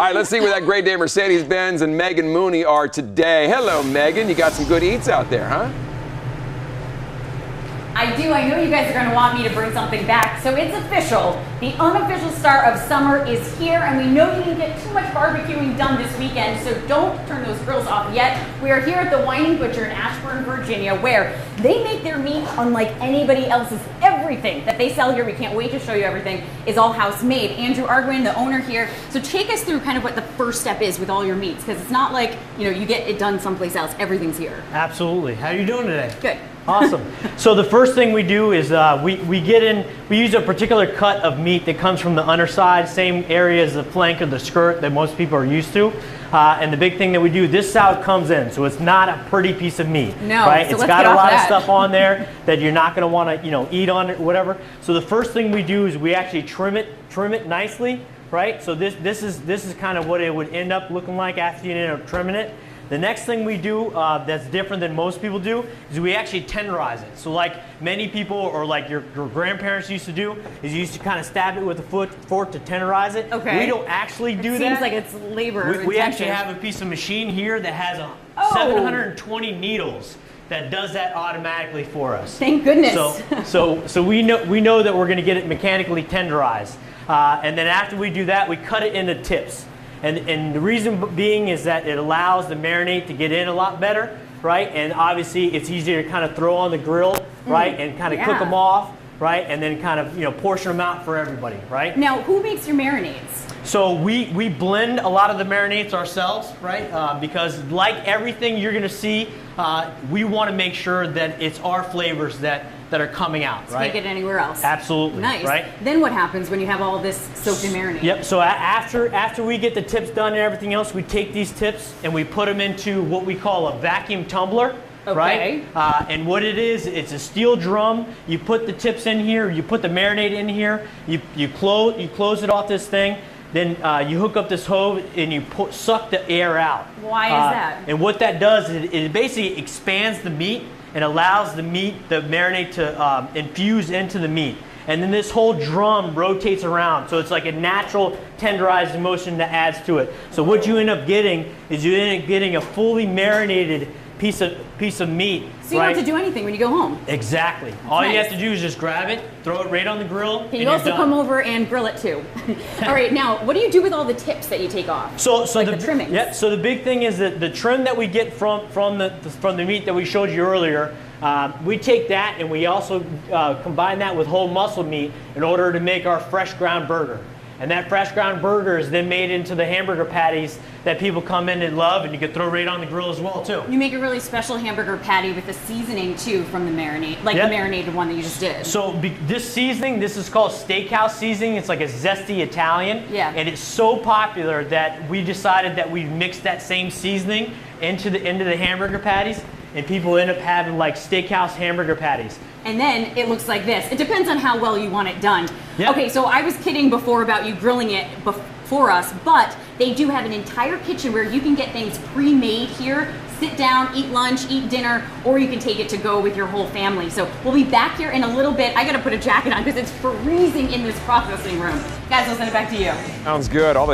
All right, let's see where that Great Dane Mercedes-Benz and Megan Mooney are today. Hello, Megan. You got some good eats out there, huh? I do. I know you guys are going to want me to bring something back. So it's official. The unofficial start of summer is here, and we know you didn't get too much barbecuing done this weekend, so don't turn those grills off yet. We are here at the Whining Butcher in Ashburn, Virginia, where they make their meat unlike anybody else's. Everything that they sell here, we can't wait to show you everything, is all house made. Andrew Arguin, the owner here. So take us through kind of what the first step is with all your meats, because it's not like, you know, you get it done someplace else. Everything's here. Absolutely. How are you doing today? Good. Awesome. So the first thing we do is we use a particular cut of meat that comes from the underside, same area as the flank of the skirt that most people are used to. And the big thing that we do, this is how it comes in. So it's not a pretty piece of meat. No, right? So it's got a lot of stuff on there that you're not going to want to, you know, eat on it or whatever. So the first thing we do is we actually trim it nicely, right? So this is kind of what it would end up looking like after you end up trimming it. The next thing we do that's different than most people do is we actually tenderize it. So like many people or like your grandparents used to do is you used to kind of stab it with a fork to tenderize it. Okay. We don't actually do that. Seems like it's labor. We actually have a piece of machine here that has 720 needles that does that automatically for us. Thank goodness. So we know that we're going to get it mechanically tenderized. And then after we do that, we cut it into tips. And the reason being is that it allows the marinade to get in a lot better, right? And obviously it's easier to kind of throw on the grill, right? And kind of cook them off, right? And then kind of, you know, portion them out for everybody, right? Now, who makes your marinades? So we blend a lot of the marinades ourselves, right? Because like everything you're going to see, we want to make sure that it's our flavors that are coming out, right? Can't get anywhere else. Absolutely. Nice. Right? Then what happens when you have all this soaked in marinade? Yep. So after we get the tips done and everything else, we take these tips and we put them into what we call a vacuum tumbler. Okay. Right? And what it is, it's a steel drum. You put the tips in here. You put the marinade in here. You close it off this thing. Then you hook up this hose and you suck the air out. Why is that? And what that does is it basically expands the meat and allows the marinade to infuse into the meat. And then this whole drum rotates around. So it's like a natural tenderized motion that adds to it. So what you end up getting is you end up getting a fully marinated piece of meat. So you don't have to do anything when you go home. Exactly. All you have to do is just grab it, throw it right on the grill. Can you also come over and grill it too? All right, now what do you do with all the tips that you take off? So like the trimmings. Yeah. So the big thing is that the trim that we get from the meat that we showed you earlier, we take that and we also combine that with whole muscle meat in order to make our fresh ground burger. And that fresh ground burger is then made into the hamburger patties that people come in and love, and you can throw right on the grill as well too. You make a really special hamburger patty with the seasoning too from the marinade, like the marinated one that you just did. So this seasoning, this is called steakhouse seasoning. It's like a zesty Italian. Yeah. And it's so popular that we decided that we'd mix that same seasoning into the hamburger patties, and people end up having like steakhouse hamburger patties. And then it looks like this. It depends on how well you want it done. Yep. Okay, so I was kidding before about you grilling it for us, but they do have an entire kitchen where you can get things pre-made here. Sit down, eat lunch, eat dinner, or you can take it to go with your whole family. So we'll be back here in a little bit. I gotta put a jacket on because it's freezing in this processing room. Guys, I'll send it back to you. Sounds good. All the